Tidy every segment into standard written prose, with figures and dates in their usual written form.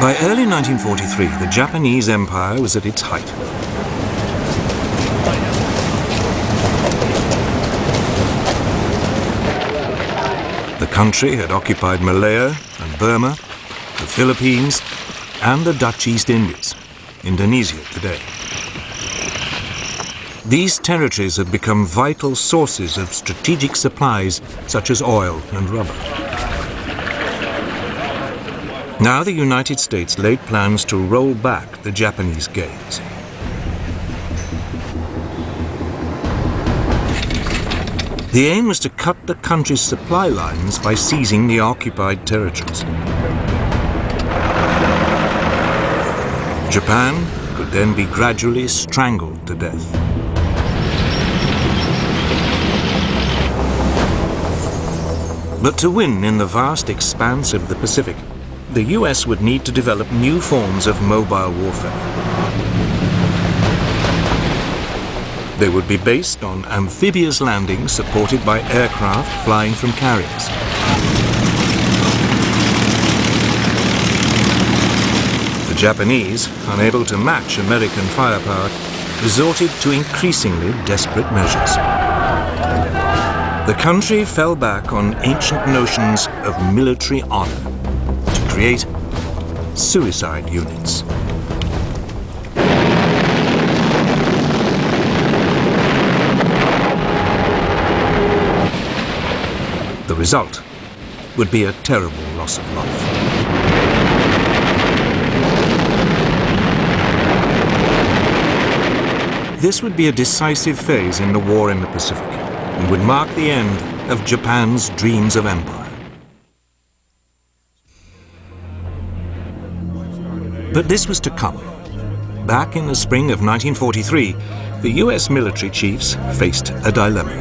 By early 1943, the Japanese Empire was at its height. The country had occupied Malaya and Burma, the Philippines, and the Dutch East Indies, Indonesia today. These territories had become vital sources of strategic supplies such as oil and rubber. Now the United States laid plans to roll back the Japanese gains. The aim was to cut the country's supply lines by seizing the occupied territories. Japan could then be gradually strangled to death. But to win in the vast expanse of the Pacific, the US would need to develop new forms of mobile warfare. They would be based on amphibious landings supported by aircraft flying from carriers. The Japanese, unable to match American firepower, resorted to increasingly desperate measures. The country fell back on ancient notions of military honor to create suicide units. The result would be a terrible loss of life. This would be a decisive phase in the war in the Pacific and would mark the end of Japan's dreams of empire. But this was to come. Back in the spring of 1943, the US military chiefs faced a dilemma.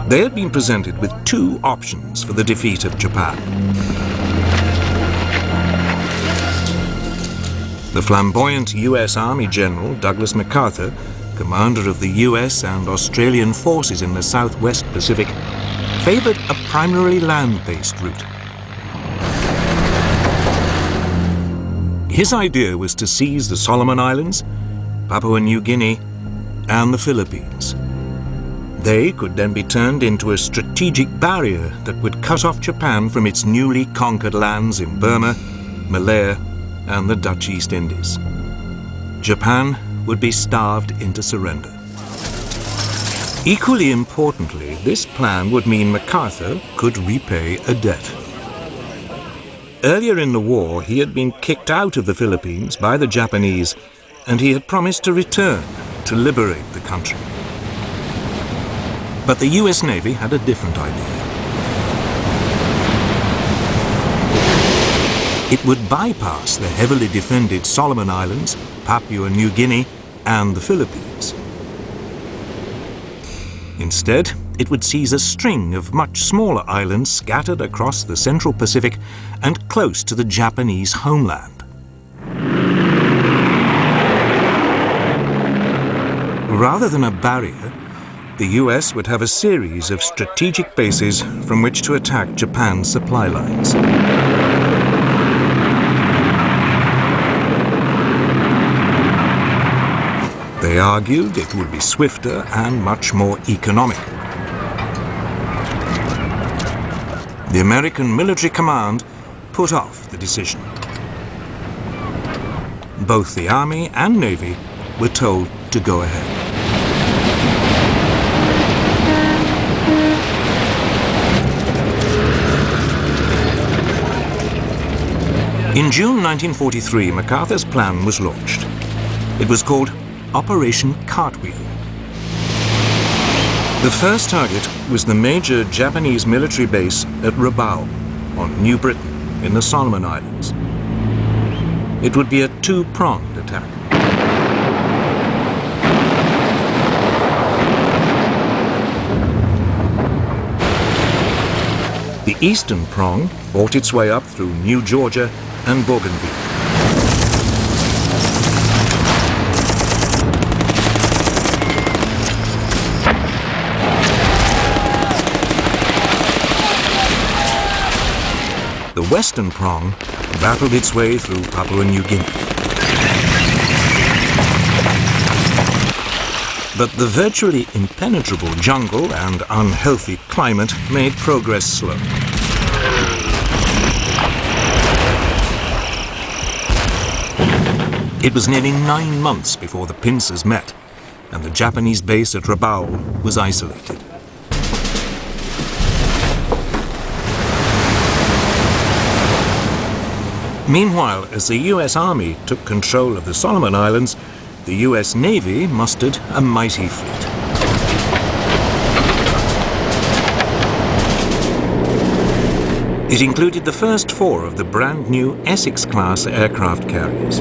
They had been presented with two options for the defeat of Japan. The flamboyant US Army General Douglas MacArthur, commander of the US and Australian forces in the Southwest Pacific, favored a primarily land-based route. His idea was to seize the Solomon Islands, Papua New Guinea, and the Philippines. They could then be turned into a strategic barrier that would cut off Japan from its newly conquered lands in Burma, Malaya, and the Dutch East Indies. Japan would be starved into surrender. Equally importantly, this plan would mean MacArthur could repay a debt. Earlier in the war, he had been kicked out of the Philippines by the Japanese, and he had promised to return to liberate the country. But the US Navy had a different idea. It would bypass the heavily defended Solomon Islands, Papua New Guinea, and the Philippines. Instead, it would seize a string of much smaller islands scattered across the Central Pacific and close to the Japanese homeland. Rather than a barrier, the US would have a series of strategic bases from which to attack Japan's supply lines. They argued it would be swifter and much more economical. The American military command put off the decision. Both the Army and Navy were told to go ahead. In June 1943, MacArthur's plan was launched. It was called Operation Cartwheel. The first target was the major Japanese military base at Rabaul on New Britain in the Solomon Islands. It would be a two-pronged attack. The eastern prong fought its way up through New Georgia and Bougainville. the western prong battled its way through Papua New Guinea. But the virtually impenetrable jungle and unhealthy climate made progress slow. It was nearly 9 months before the pincers met, and the Japanese base at Rabaul was isolated. Meanwhile, as the US Army took control of the Solomon Islands, the US Navy mustered a mighty fleet. It included the first 4 of the brand new Essex-class aircraft carriers.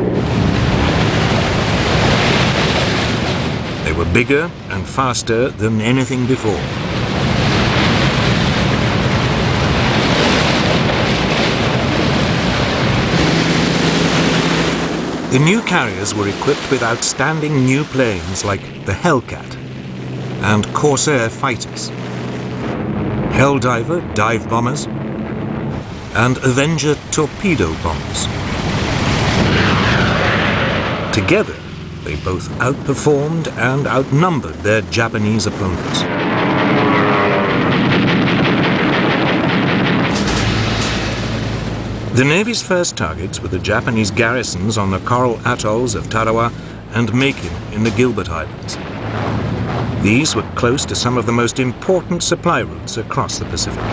They were bigger and faster than anything before. The new carriers were equipped with outstanding new planes like the Hellcat and Corsair fighters, Helldiver dive bombers, and Avenger torpedo bombers. Together, they both outperformed and outnumbered their Japanese opponents. The Navy's first targets were the Japanese garrisons on the coral atolls of Tarawa and Makin in the Gilbert Islands. These were close to some of the most important supply routes across the Pacific.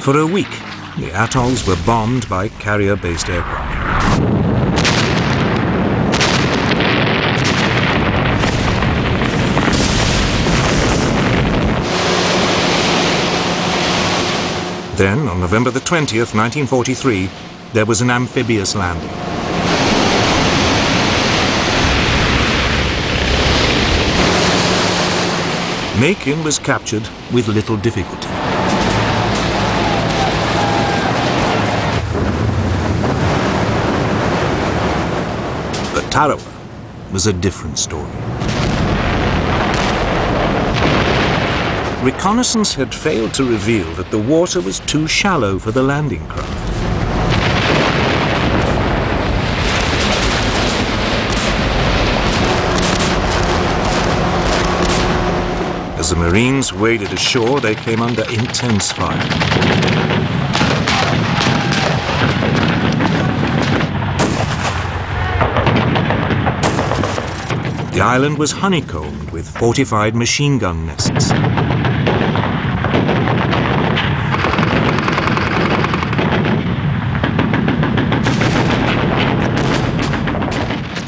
For a week, the atolls were bombed by carrier-based aircraft. Then, on November the 20th, 1943, there was an amphibious landing. Makin was captured with little difficulty. But Tarawa was a different story. Reconnaissance had failed to reveal that the water was too shallow for the landing craft. As the Marines waded ashore, they came under intense fire. The island was honeycombed with fortified machine gun nests.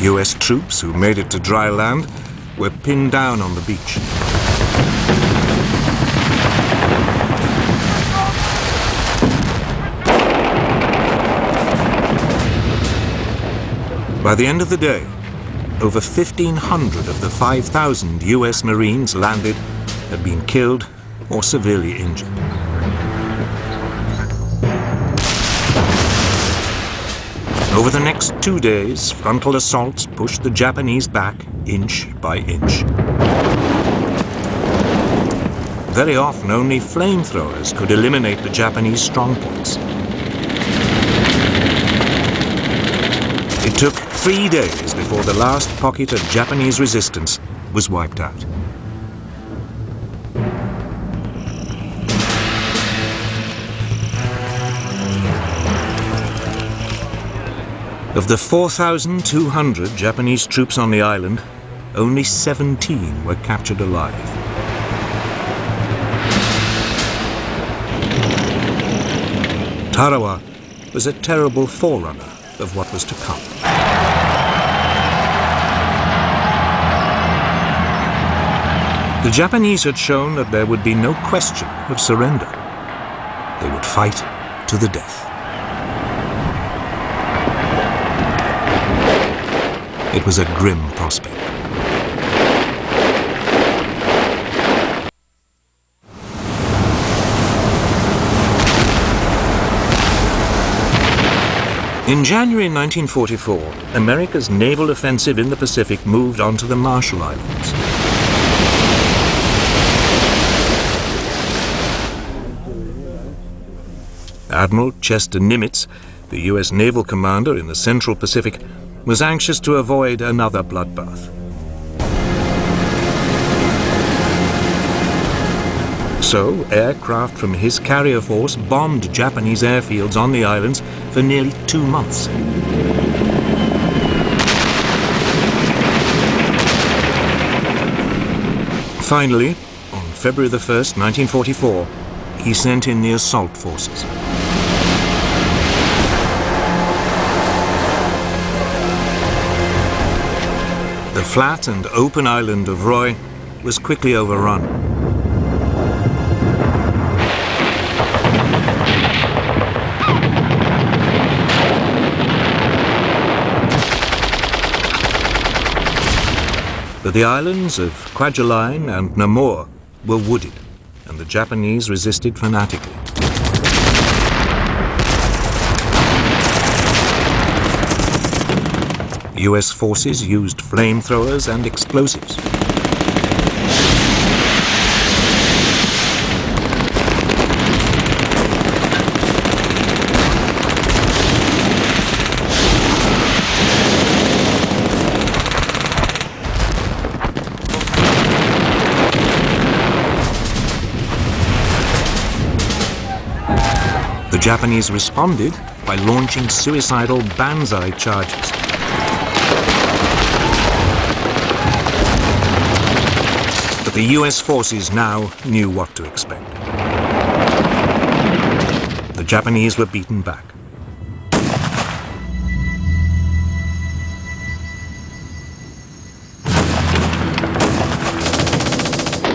US troops who made it to dry land were pinned down on the beach. By the end of the day, over 1,500 of the 5,000 US Marines landed had been killed or severely injured. Over the next 2 days, frontal assaults pushed the Japanese back inch by inch. Very often, only flamethrowers could eliminate the Japanese strongpoints. It took 3 days before the last pocket of Japanese resistance was wiped out. Of the 4,200 Japanese troops on the island, only 17 were captured alive. Tarawa was a terrible forerunner of what was to come. The Japanese had shown that there would be no question of surrender. They would fight to the death. It was a grim prospect. In January 1944, America's naval offensive in the Pacific moved on to the Marshall Islands. Admiral Chester Nimitz, the US naval commander in the Central Pacific, was anxious to avoid another bloodbath. So, aircraft from his carrier force bombed Japanese airfields on the islands for nearly 2 months. Finally, on February the 1st, 1944, he sent in the assault forces. The flat and open island of Roy was quickly overrun. But the islands of Kwajalein and Namur were wooded, and the Japanese resisted fanatically. US forces used flamethrowers and explosives. The Japanese responded by launching suicidal banzai charges. But the US forces now knew what to expect. The Japanese were beaten back.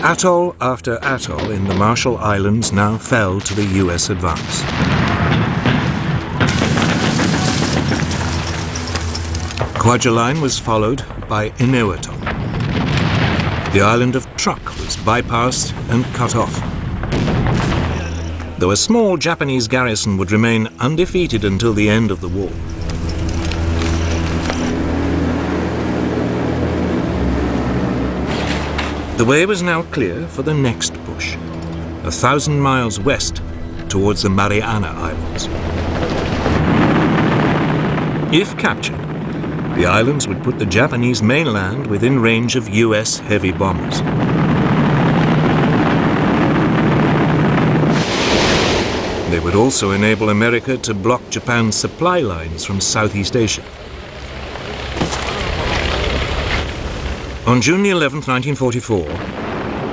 Atoll after atoll in the Marshall Islands now fell to the US advance. Kwajalein was followed by Iniuatok. The island of Truk was bypassed and cut off. Though a small Japanese garrison would remain undefeated until the end of the war. The way was now clear for the next push, 1,000 miles west towards the Mariana Islands. If captured, the islands would put the Japanese mainland within range of US heavy bombers. They would also enable America to block Japan's supply lines from Southeast Asia. On June 11, 1944,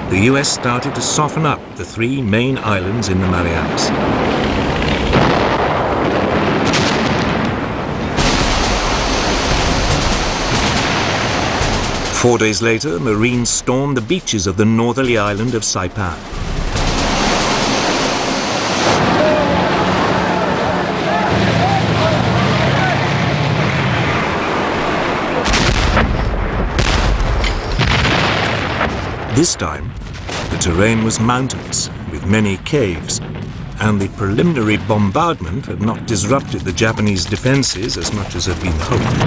the US started to soften up the 3 main islands in the Marianas. Four days later, Marines stormed the beaches of the northerly island of Saipan. This time, the terrain was mountainous, with many caves, and the preliminary bombardment had not disrupted the Japanese defenses as much as had been hoped.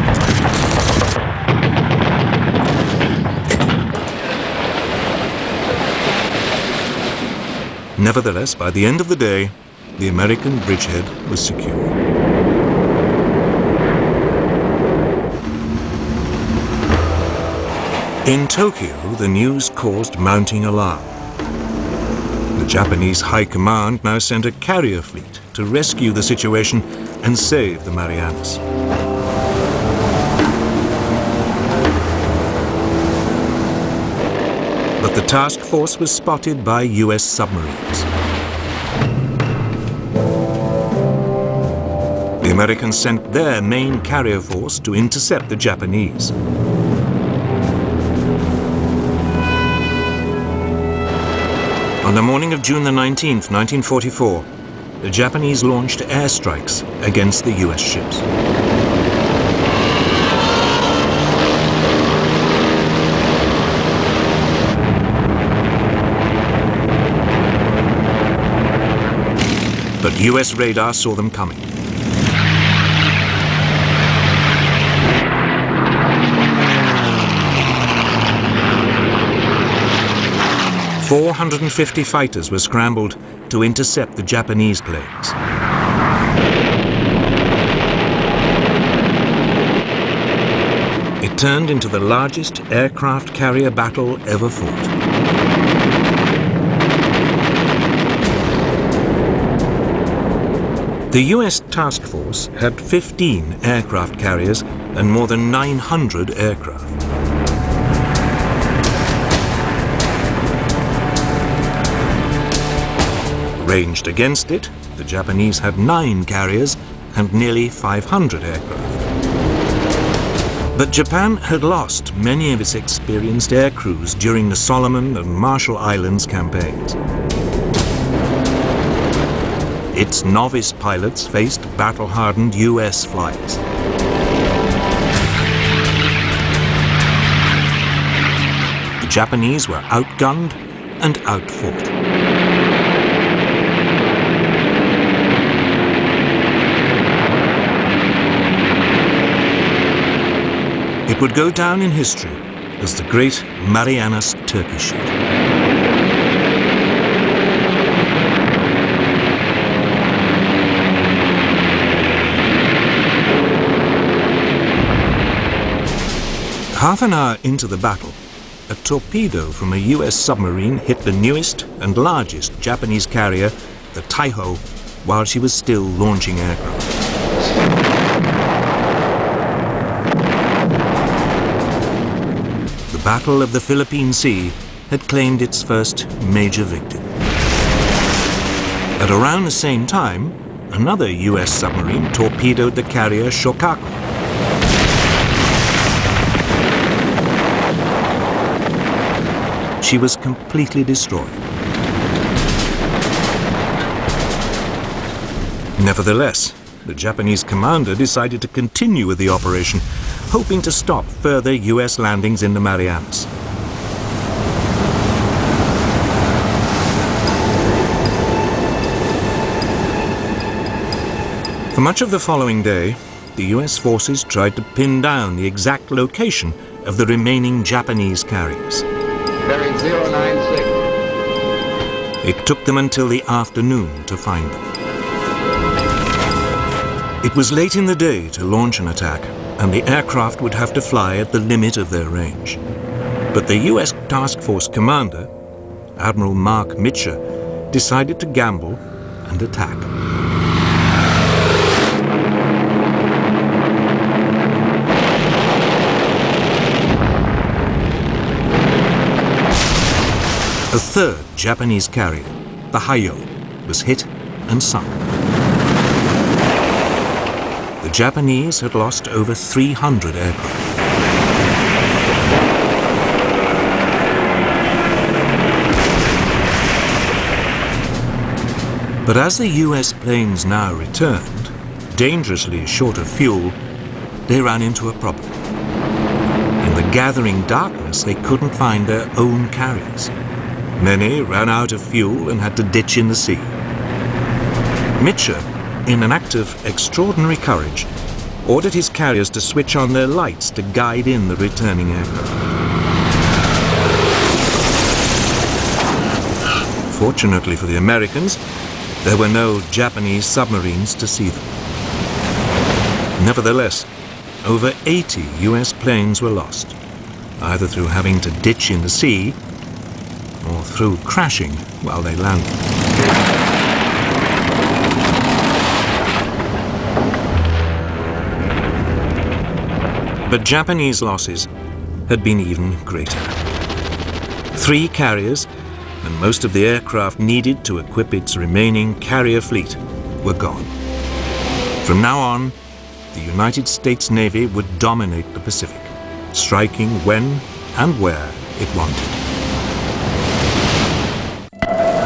Nevertheless, by the end of the day, the American bridgehead was secure. In Tokyo, the news caused mounting alarm. The Japanese High Command now sent a carrier fleet to rescue the situation and save the Marianas. But the task force was spotted by US submarines. The Americans sent their main carrier force to intercept the Japanese. On the morning of June the 19th, 1944, the Japanese launched airstrikes against the US ships. But US radar saw them coming. "450 fighters were scrambled to intercept the Japanese planes. It turned into the largest aircraft carrier battle ever fought. The US task force had 15 aircraft carriers and more than 900 aircraft. Ranged against it, the Japanese had 9 carriers and nearly 500 aircraft. But Japan had lost many of its experienced air crews during the Solomon and Marshall Islands campaigns. Its novice pilots faced battle-hardened US flyers. The Japanese were outgunned and outfought. It would go down in history as the Great Marianas Turkey Shoot. Half an hour into the battle, a torpedo from a US submarine hit the newest and largest Japanese carrier, the Taiho, while she was still launching aircraft. The Battle of the Philippine Sea had claimed its first major victim. At around the same time, another US submarine torpedoed the carrier Shokaku. She was completely destroyed. Nevertheless, the Japanese commander decided to continue with the operation, hoping to stop further US landings in the Marianas. For much of the following day, the US forces tried to pin down the exact location of the remaining Japanese carriers. Bearing 096. It took them until the afternoon to find them. It was late in the day to launch an attack, and the aircraft would have to fly at the limit of their range. But the US Task Force commander, Admiral Mark Mitscher, decided to gamble and attack. A third Japanese carrier, the Hayo, was hit and sunk. The Japanese had lost over 300 aircraft. But as the US planes now returned, dangerously short of fuel, they ran into a problem. In the gathering darkness, they couldn't find their own carriers. Many ran out of fuel and had to ditch in the sea. Mitscher, in an act of extraordinary courage, ordered his carriers to switch on their lights to guide in the returning aircraft. Fortunately for the Americans, there were no Japanese submarines to see them. Nevertheless, over 80 US planes were lost, either through having to ditch in the sea or through crashing while they landed. But Japanese losses had been even greater. 3 carriers and most of the aircraft needed to equip its remaining carrier fleet were gone. From now on, the United States Navy would dominate the Pacific, striking when and where it wanted.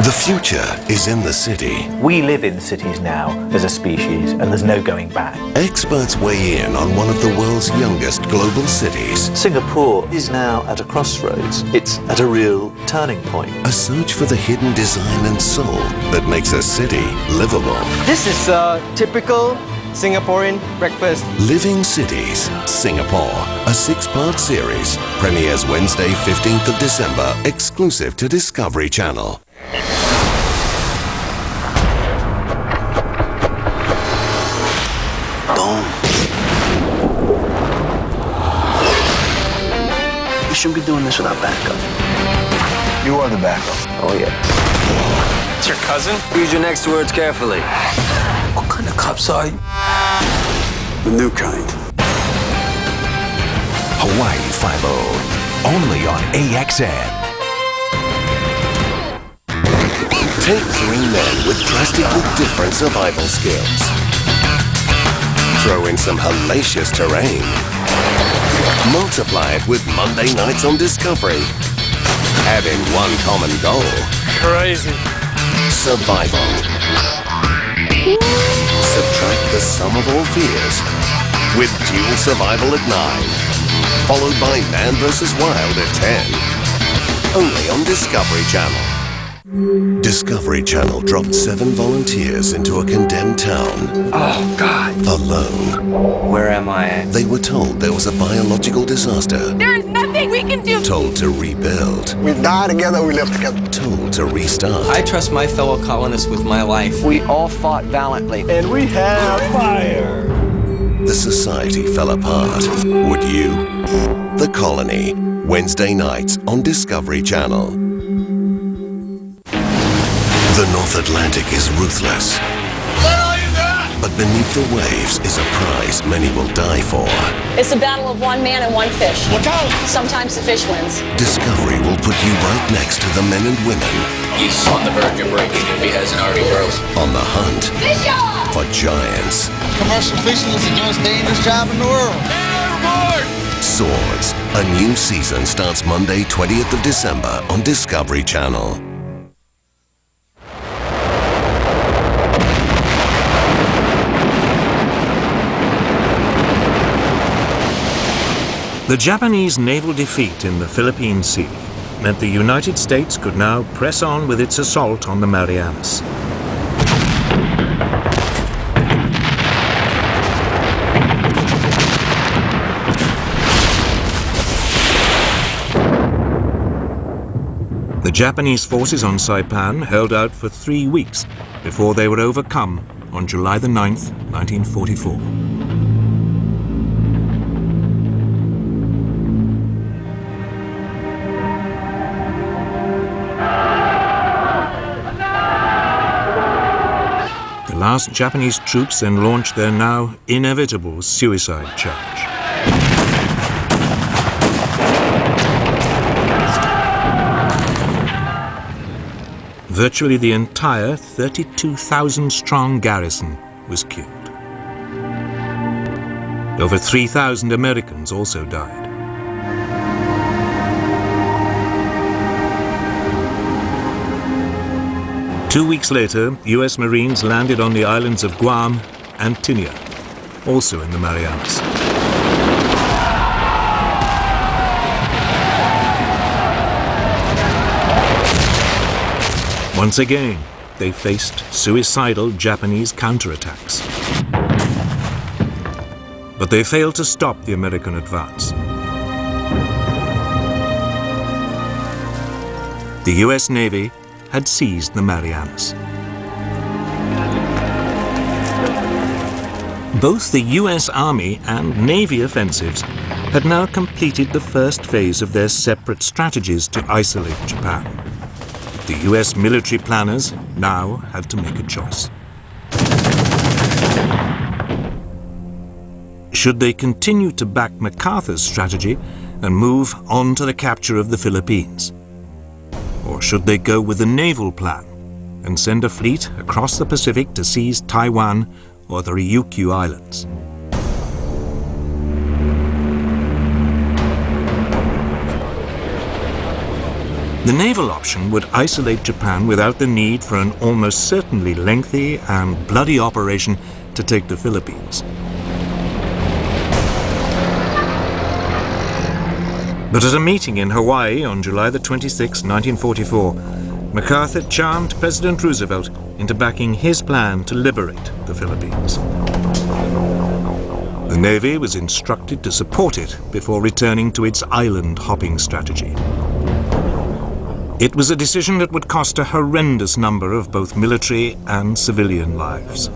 The future is in the city. We live in cities now as a species, and there's no going back. Experts weigh in on one of the world's youngest global cities. Singapore is now at a crossroads. It's at a real turning point. A search for the hidden design and soul that makes a city livable. This is a typical Singaporean breakfast. Living Cities, Singapore. A 6-part series. Premieres Wednesday, 15th of December. Exclusive to Discovery Channel. shouldn't be doing this without backup. You are the backup. Oh, yeah. It's your cousin? Use your next words carefully. What kind of cops are you? The new kind. Hawaii Five-0, only on AXN. Take 3 men with drastically different survival skills. Throw in some hellacious terrain. Multiply it with Monday nights on Discovery. Add in one common goal. Crazy. Survival. Subtract the sum of all fears with Dual Survival at 9. Followed by Man vs. Wild at 10. Only on Discovery Channel. Discovery Channel dropped 7 volunteers into a condemned town. Oh, God. Alone. Where am I at? They were told there was a biological disaster. There is nothing we can do. Told to rebuild. We die together, we live together. Told to restart. I trust my fellow colonists with my life. We all fought valiantly. And we have fire. The society fell apart. Would you? The Colony. Wednesday nights on Discovery Channel. The North Atlantic is ruthless. But beneath the waves is a prize many will die for. It's a battle of one man and one fish. Look out! Sometimes the fish wins. Discovery will put you right next to the men and women He's on the verge of breaking if he hasn't already broke. on the hunt for giants, Commercial fishing is the most dangerous job in the world. swords. A new season starts Monday, 20th of December on Discovery Channel. The Japanese naval defeat in the Philippine Sea meant the United States could now press on with its assault on the Marianas. The Japanese forces on Saipan held out for 3 weeks before they were overcome on July the 9th, 1944. The last Japanese troops then launched their now inevitable suicide charge. Virtually the entire 32,000-strong garrison was killed. Over 3,000 Americans also died. Two weeks later, US Marines landed on the islands of Guam and Tinian, also in the Marianas. Once again, they faced suicidal Japanese counterattacks. But they failed to stop the American advance. The US Navy had seized the Marianas. Both the US Army and Navy offensives had now completed the first phase of their separate strategies to isolate Japan. The US military planners now had to make a choice. Should they continue to back MacArthur's strategy and move on to the capture of the Philippines? Or should they go with the naval plan and send a fleet across the Pacific to seize Taiwan or the Ryukyu Islands? The naval option would isolate Japan without the need for an almost certainly lengthy and bloody operation to take the Philippines. But at a meeting in Hawaii on July the 26th, 1944, MacArthur charmed President Roosevelt into backing his plan to liberate the Philippines. The Navy was instructed to support it before returning to its island-hopping strategy. It was a decision that would cost a horrendous number of both military and civilian lives.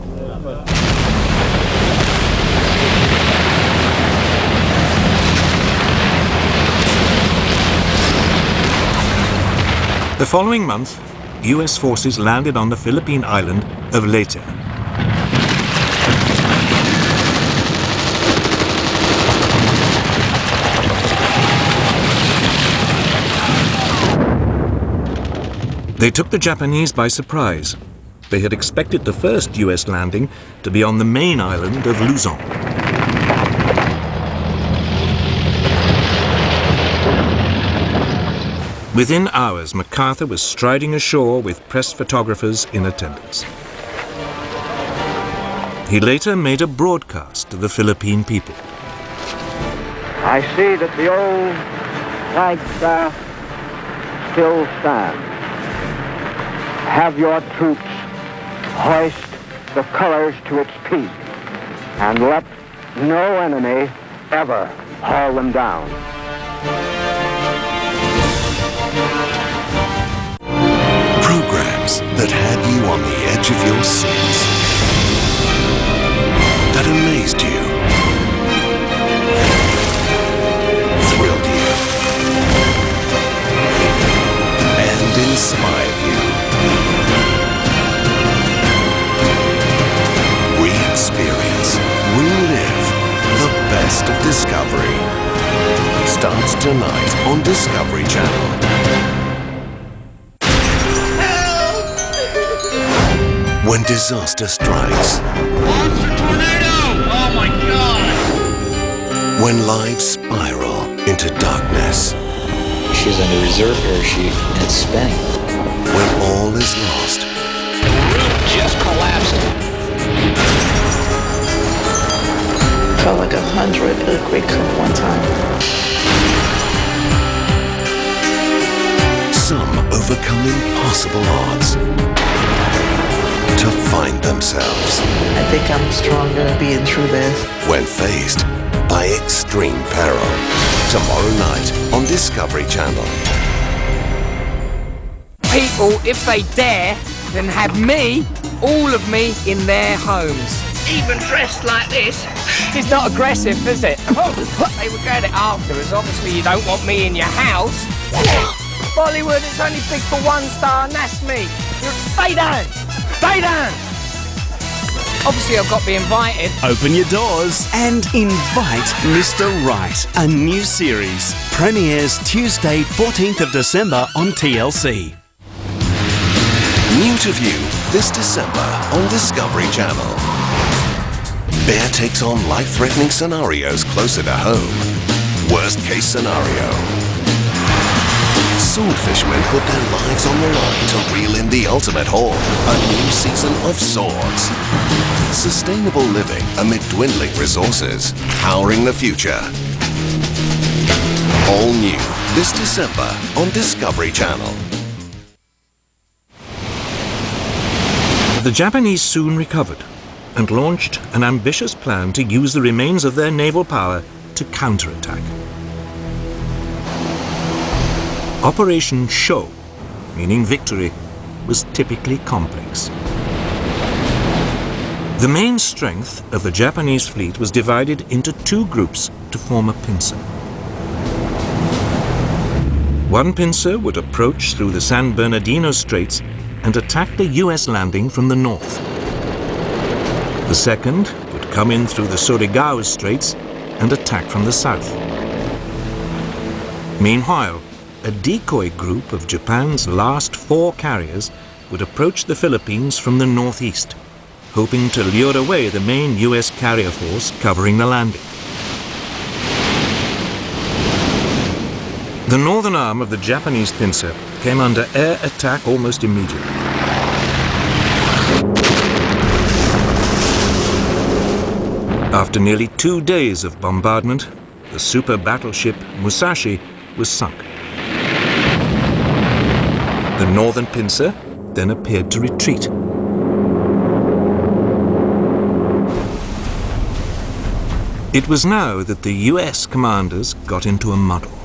The following month, US forces landed on the Philippine island of Leyte. They took the Japanese by surprise. They had expected the first US landing to be on the main island of Luzon. Within hours, MacArthur was striding ashore with press photographers in attendance. He later made a broadcast to the Philippine people. I see that the old flagstaff still stands. Have your troops hoist the colors to its peak, and let no enemy ever haul them down. Programs that had you on the edge of your seats, that amazed you, thrilled you, and inspired you. Re-experience, relive the best of Discovery. Starts tonight on Discovery Channel. When disaster strikes. Monster tornado! Oh my God! When lives spiral into darkness. She's in a reserve parachute and it's spinning. When all is lost. The roof just collapsed. Felt like 100 earthquakes at one time. Some overcome impossible odds to find themselves. I think I'm stronger being through this. When faced by extreme peril. Tomorrow night on Discovery Channel. People, if they dare, then have me, all of me, in their homes. Even dressed like this. It's not aggressive, is it? They were going it afterwards. Obviously, you don't want me in your house. Bollywood, it's only big for one star, and that's me. Stay down! Stay down! Obviously, I've got to be invited. Open your doors and invite Mr. Right, a new series. Premieres Tuesday, 14th of December on TLC. New to view this December on Discovery Channel. Bear takes on life-threatening scenarios closer to home. Worst case scenario. Swordfishmen put their lives on the line to reel in the ultimate haul. A new season of Swords. Sustainable living amid dwindling resources. Powering the future. All new this December on Discovery Channel. The Japanese soon recovered and launched an ambitious plan to use the remains of their naval power to counterattack. Operation Show, meaning victory, was typically complex. The main strength of the Japanese fleet was divided into two groups to form a pincer. One pincer would approach through the San Bernardino Straits and attack the US landing from the north. The second would come in through the Surigao Straits and attack from the south. Meanwhile, a decoy group of Japan's last 4 carriers would approach the Philippines from the northeast, hoping to lure away the main US carrier force covering the landing. The northern arm of the Japanese pincer came under air attack almost immediately. After nearly 2 days of bombardment, the super battleship Musashi was sunk. The northern pincer then appeared to retreat. It was now that the US commanders got into a muddle.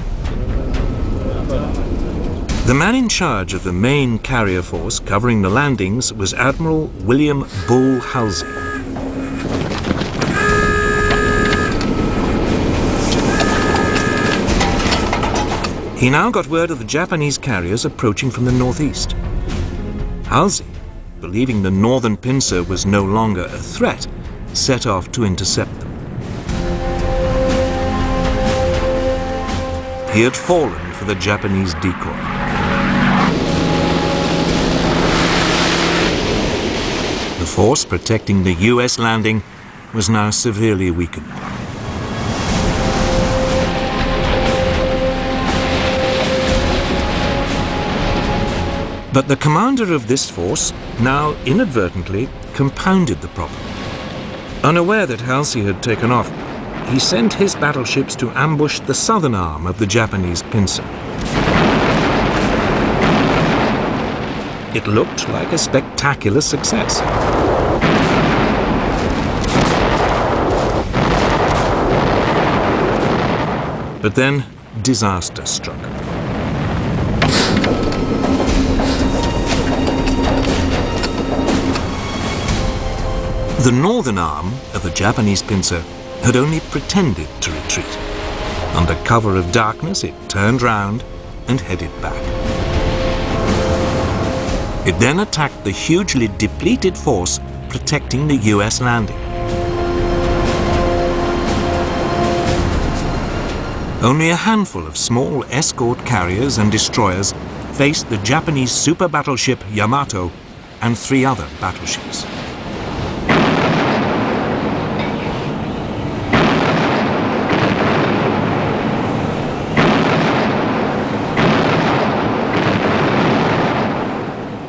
The man in charge of the main carrier force covering the landings was Admiral William Bull Halsey. He now got word of the Japanese carriers approaching from the northeast. Halsey, believing the northern pincer was no longer a threat, set off to intercept them. He had fallen for the Japanese decoy. The force protecting the US landing was now severely weakened. But the commander of this force now inadvertently compounded the problem. Unaware that Halsey had taken off, he sent his battleships to ambush the southern arm of the Japanese pincer. It looked like a spectacular success. But then disaster struck. The northern arm of the Japanese pincer had only pretended to retreat. Under cover of darkness, it turned round and headed back. It then attacked the hugely depleted force protecting the US landing. Only a handful of small escort carriers and destroyers faced the Japanese super battleship Yamato and 3 other battleships.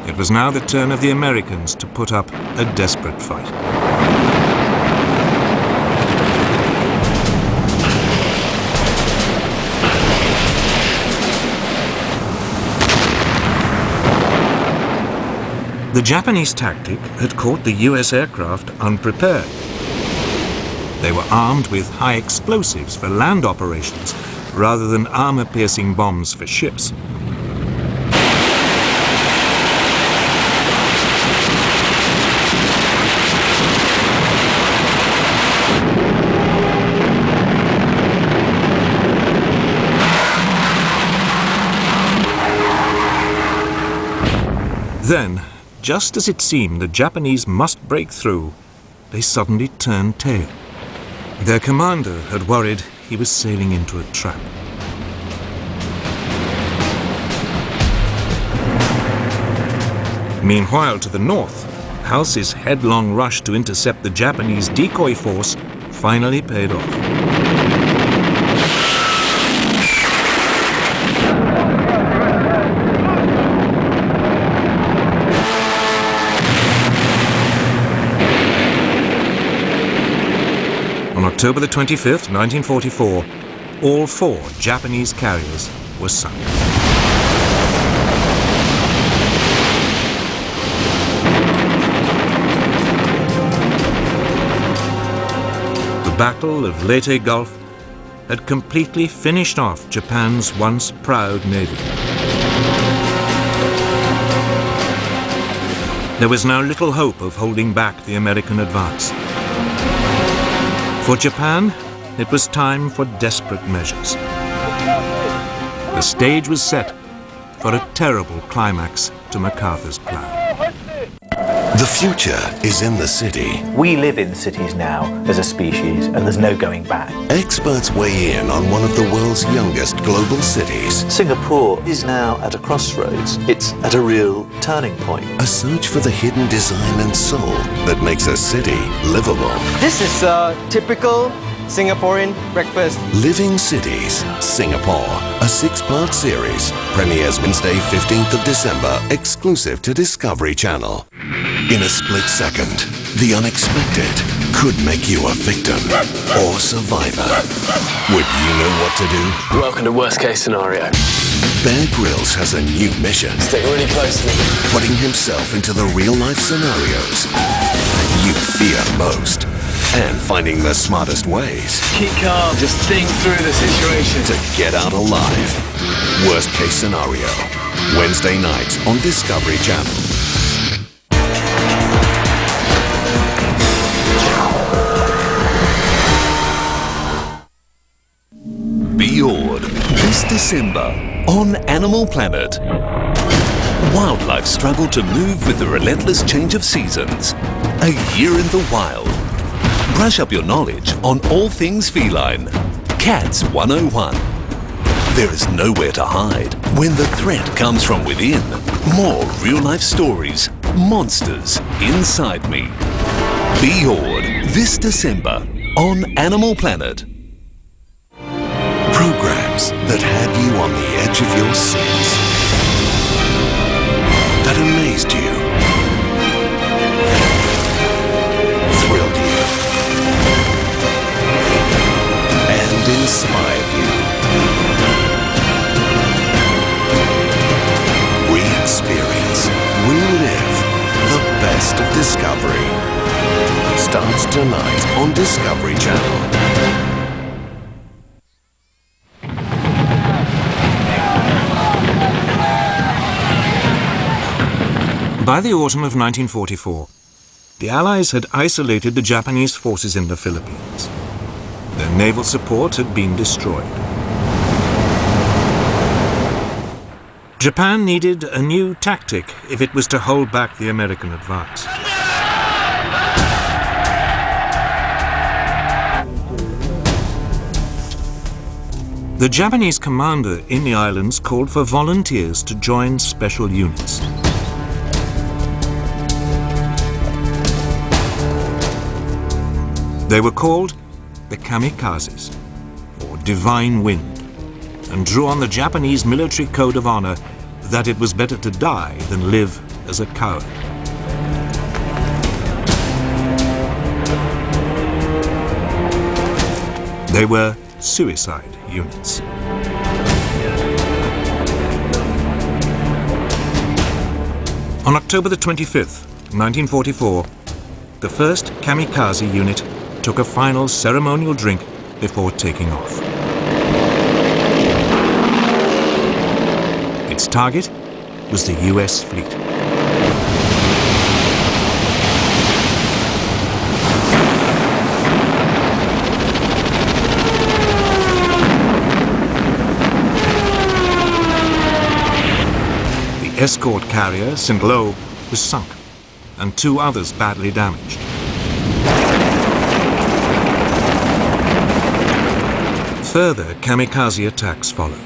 It was now the turn of the Americans to put up a desperate fight. The Japanese tactic had caught the US aircraft unprepared. They were armed with high explosives for land operations rather than armor-piercing bombs for ships. Then, just as it seemed the Japanese must break through, they suddenly turned tail. Their commander had worried he was sailing into a trap. Meanwhile, to the north, Halsey's headlong rush to intercept the Japanese decoy force finally paid off. On October the 25th, 1944, all 4 Japanese carriers were sunk. The Battle of Leyte Gulf had completely finished off Japan's once proud navy. There was now little hope of holding back the American advance. For Japan, it was time for desperate measures. The stage was set for a terrible climax to MacArthur's plan. The future is in the city. We live in cities now as a species, and there's no going back. Experts weigh in on one of the world's youngest global cities. Singapore is now at a crossroads. It's at a real turning point. A search for the hidden design and soul that makes a city livable. This is a typical Singaporean breakfast. Living Cities, Singapore, a 6-part series. Premieres Wednesday, 15th of December, exclusive to Discovery Channel. In a split second, the unexpected could make you a victim or survivor. Would you know what to do? Welcome to worst case scenario. Bear Grylls has a new mission. Stick really close to me. Putting himself into the real-life scenarios you fear most. And finding the smartest ways. Keep calm, just think through the situation. To get out alive. Worst case scenario. Wednesday nights on Discovery Channel. Be awed this December On Animal Planet, wildlife struggle to move with the relentless change of seasons. A year in the wild. Brush up your knowledge on all things feline. Cats 101. There is nowhere to hide when the threat comes from within. More real-life stories, monsters inside me. Be awed this December on Animal Planet. Programs that had you on the edge of your seats. That amazed you. Thrilled you. And inspired you. Re-experience, relive the best of Discovery. Starts tonight on Discovery Channel. By the autumn of 1944, the Allies had isolated the Japanese forces in the Philippines. Their naval support had been destroyed. Japan needed a new tactic if it was to hold back the American advance. The Japanese commander in the islands called for volunteers to join special units. They were called the kamikazes, or divine wind, and drew on the Japanese military code of honor that it was better to die than live as a coward. They were suicide units. On October the 25th, 1944, the first kamikaze unit took a final ceremonial drink before taking off. Its target was the US fleet. The escort carrier, St. Lo, was sunk, and 2 others badly damaged. Further kamikaze attacks followed.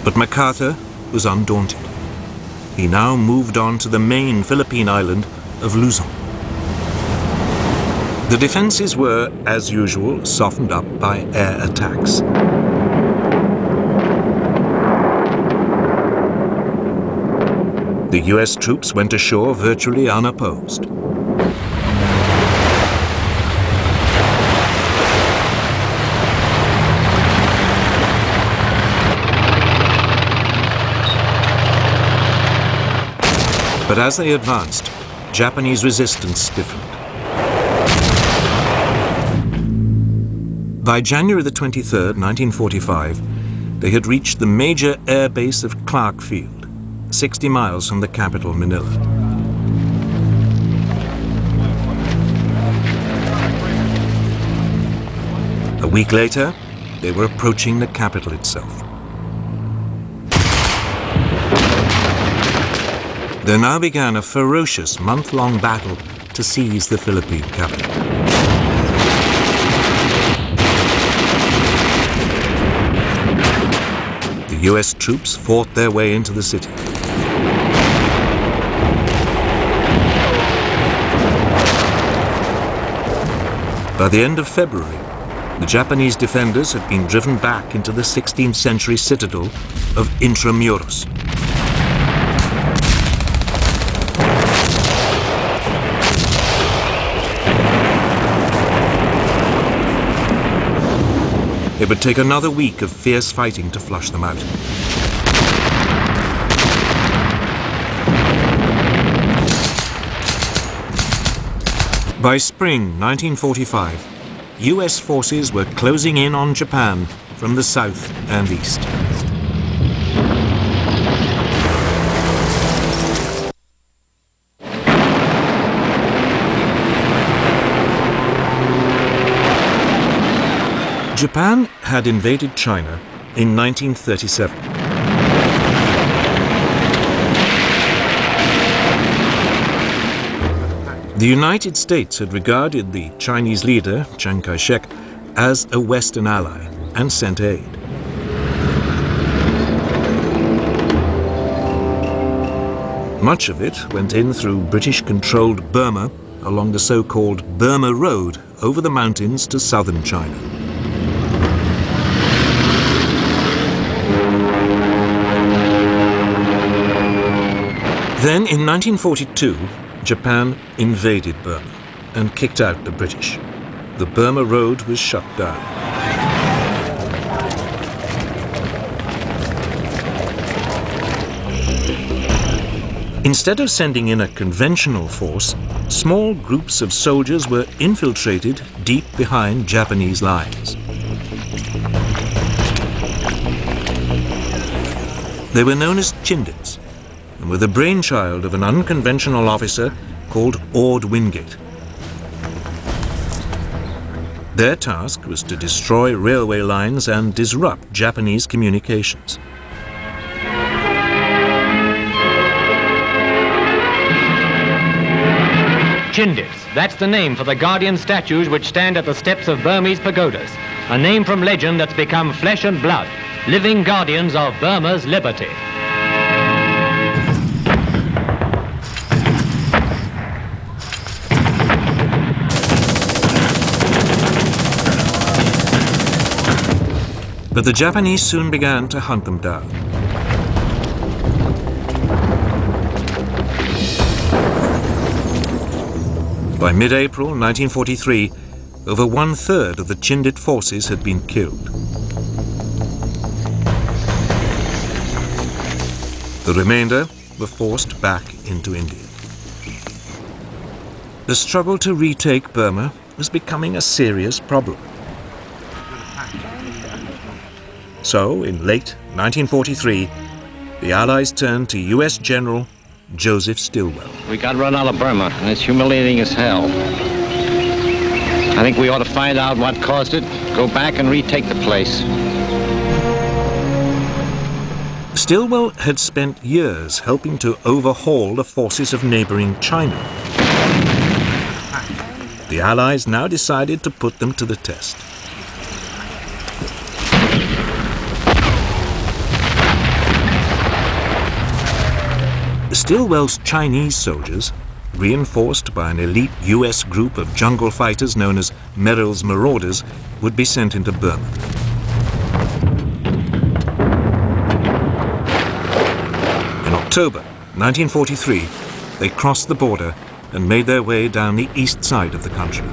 But MacArthur was undaunted. He now moved on to the main Philippine island of Luzon. The defenses were, as usual, softened up by air attacks. The US troops went ashore virtually unopposed. But as they advanced, Japanese resistance stiffened. By January the 23rd, 1945, they had reached the major air base of Clark Field, 60 miles from the capital, Manila. A week later, they were approaching the capital itself. There now began a ferocious month-long battle to seize the Philippine capital. The US troops fought their way into the city. By the end of February, the Japanese defenders had been driven back into the 16th century citadel of Intramuros. It would take another week of fierce fighting to flush them out. By spring 1945, US forces were closing in on Japan from the south and east. Japan had invaded China in 1937. The United States had regarded the Chinese leader, Chiang Kai-shek, as a Western ally and sent aid. Much of it went in through British-controlled Burma along the so-called Burma Road over the mountains to southern China. Then, in 1942, Japan invaded Burma and kicked out the British. The Burma Road was shut down. Instead of sending in a conventional force, small groups of soldiers were infiltrated deep behind Japanese lines. They were known as Chindits and were the brainchild of an unconventional officer called Ord Wingate. Their task was to destroy railway lines and disrupt Japanese communications. Chindits, that's the name for the guardian statues which stand at the steps of Burmese pagodas. A name from legend that's become flesh and blood, living guardians of Burma's liberty. But the Japanese soon began to hunt them down. By mid-April 1943, over 1/3 of the Chindit forces had been killed. The remainder were forced back into India. The struggle to retake Burma was becoming a serious problem. So, in late 1943, the Allies turned to US General Joseph Stilwell. We got run out of Burma, and it's humiliating as hell. I think we ought to find out what caused it, go back and retake the place. Stilwell had spent years helping to overhaul the forces of neighboring China. The Allies now decided to put them to the test. Stilwell's Chinese soldiers, reinforced by an elite US group of jungle fighters known as Merrill's Marauders, would be sent into Burma. In October 1943, they crossed the border and made their way down the east side of the country.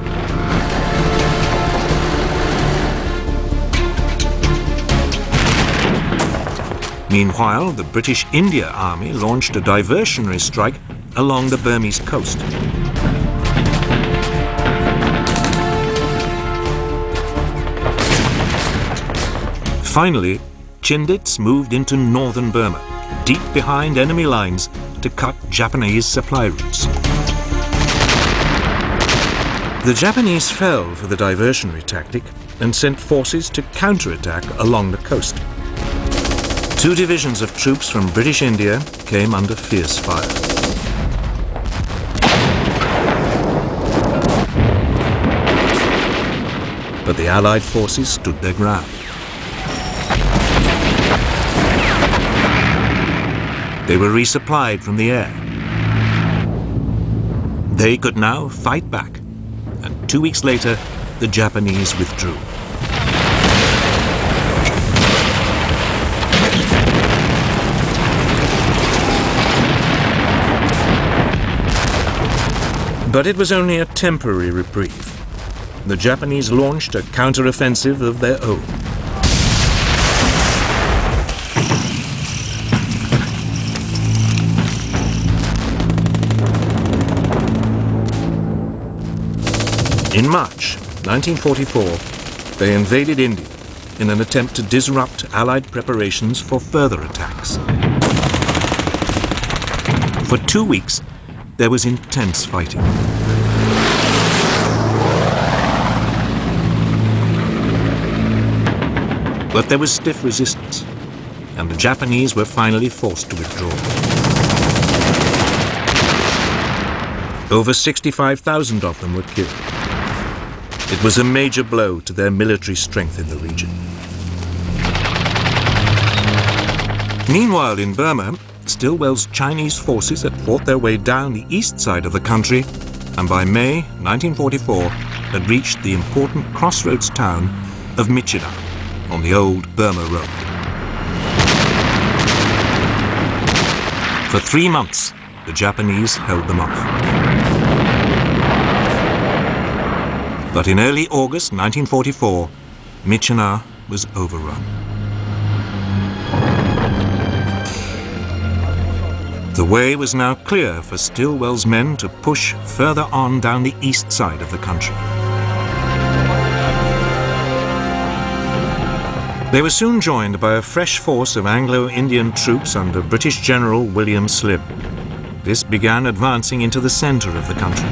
Meanwhile, the British India Army launched a diversionary strike along the Burmese coast. Finally, Chindits moved into northern Burma, deep behind enemy lines, to cut Japanese supply routes. The Japanese fell for the diversionary tactic and sent forces to counterattack along the coast. 2 divisions of troops from British India came under fierce fire. But the Allied forces stood their ground. They were resupplied from the air. They could now fight back, and 2 weeks later, the Japanese withdrew. But it was only a temporary reprieve. The Japanese launched a counter-offensive of their own. In March 1944, they invaded India in an attempt to disrupt Allied preparations for further attacks. For 2 weeks, there was intense fighting. But there was stiff resistance, and the Japanese were finally forced to withdraw. Over 65,000 of them were killed. It was a major blow to their military strength in the region. Meanwhile, in Burma, Stilwell's Chinese forces had fought their way down the east side of the country, and by May 1944 had reached the important crossroads town of Myitkyina on the old Burma Road. For 3 months, the Japanese held them off. But in early August 1944, Myitkyina was overrun. The way was now clear for Stilwell's men to push further on down the east side of the country. They were soon joined by a fresh force of Anglo-Indian troops under British General William Slim. This began advancing into the center of the country.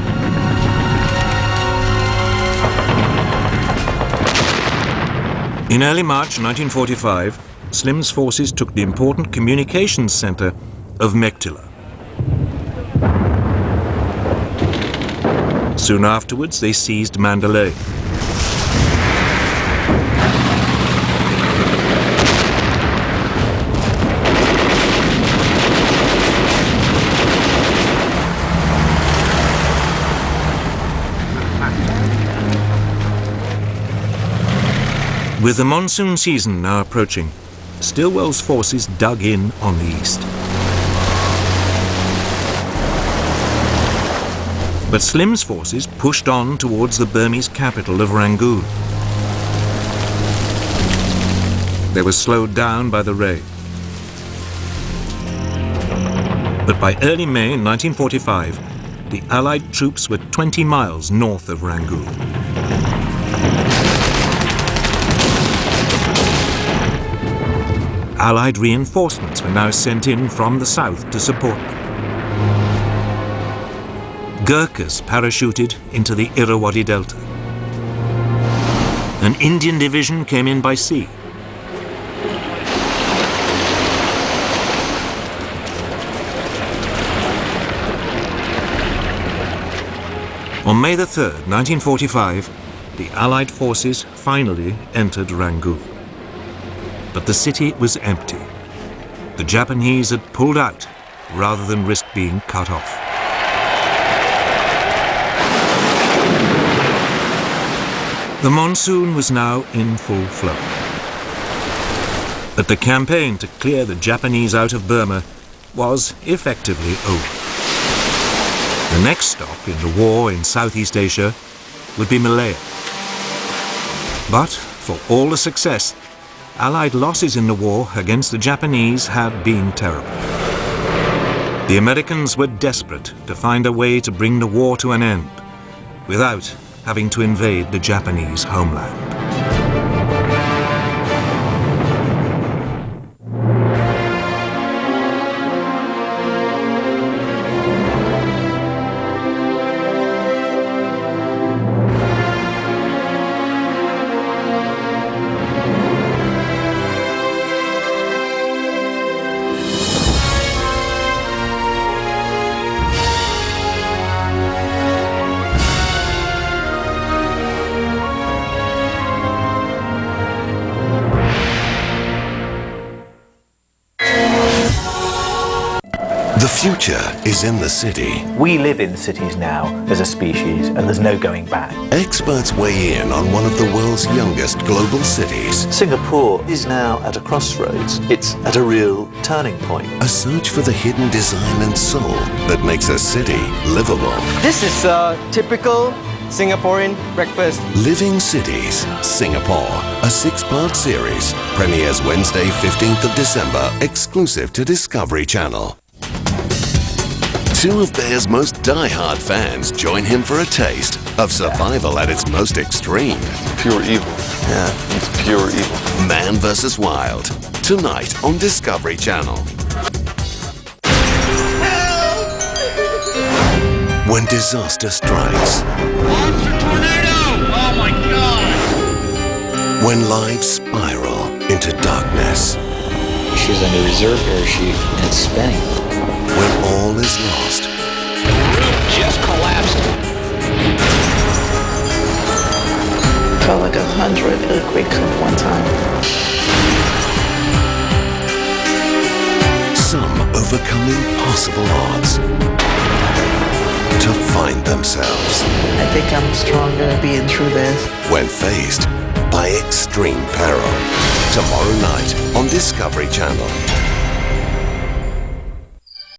In early March 1945, Slim's forces took the important communications center of Mektila. Soon afterwards, they seized Mandalay. With the monsoon season now approaching, Stilwell's forces dug in on the east. But Slim's forces pushed on towards the Burmese capital of Rangoon. They were slowed down by the rain. But by early May 1945, the Allied troops were 20 miles north of Rangoon. Allied reinforcements were now sent in from the south to support them. Gurkhas parachuted into the Irrawaddy Delta. An Indian division came in by sea. On May the 3rd, 1945, the Allied forces finally entered Rangoon. But the city was empty. The Japanese had pulled out rather than risk being cut off. The monsoon was now in full flow. But the campaign to clear the Japanese out of Burma was effectively over. The next stop in the war in Southeast Asia would be Malaya. But for all the success, Allied losses in the war against the Japanese had been terrible. The Americans were desperate to find a way to bring the war to an end without having to invade the Japanese homeland. The future is in the city. We live in cities now as a species, and there's no going back. Experts weigh in on one of the world's youngest global cities. Singapore is now at a crossroads. It's at a real turning point. A search for the hidden design and soul that makes a city livable. This is a typical Singaporean breakfast. Living Cities, Singapore, a 6-part series. Premieres Wednesday, 15th of December, exclusive to Discovery Channel. Two of Bear's most die-hard fans join him for a taste of survival at its most extreme. Pure evil. Yeah, it's pure evil. Man vs. Wild, tonight on Discovery Channel. When disaster strikes. Monster tornado! Oh my God! When lives spiral into into darkness. She's on a reserve parachute and it's spinning. When all is lost, Just collapsed. Felt like 100 earthquakes at one time. some overcome impossible odds to find themselves. I think I'm stronger being through this. When faced by extreme peril. Tomorrow night on Discovery Channel.